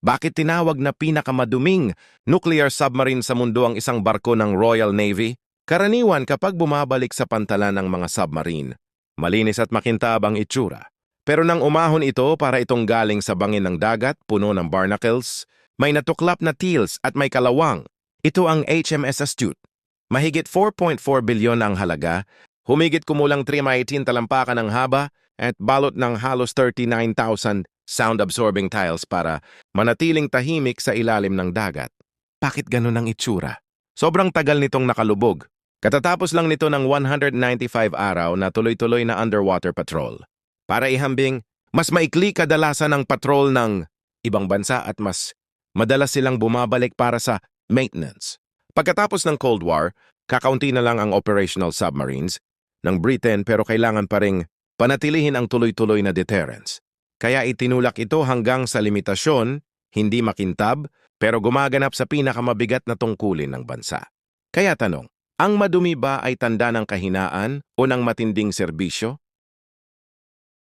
Bakit tinawag na pinakamaduming nuclear submarine sa mundo ang isang barko ng Royal Navy? Karaniwan kapag bumabalik sa pantalan ng mga submarine, malinis at makintab ang itsura. Pero nang umahon ito para itong galing sa bangin ng dagat, puno ng barnacles, may natuklap na teals at may kalawang. Ito ang HMS Astute. Mahigit 4.4 bilyon ang halaga, humigit kumulang 318 talampakan ng haba at balot ng halos 39,000 sound-absorbing tiles para manatiling tahimik sa ilalim ng dagat. Bakit ganun ang itsura? Sobrang tagal nitong nakalubog. Katatapos lang nito ng 195 araw na tuloy-tuloy na underwater patrol. Para ihambing, mas maikli kadalasan ang patrol ng ibang bansa at mas madalas silang bumabalik para sa maintenance. Pagkatapos ng Cold War, kakaunti na lang ang operational submarines ng Britain pero kailangan pa ring panatilihin ang tuloy-tuloy na deterrence. Kaya itinulak ito hanggang sa limitasyon, hindi makintab, pero gumaganap sa pinakamabigat na tungkulin ng bansa. Kaya tanong, ang madumi ba ay tanda ng kahinaan o ng matinding serbisyo?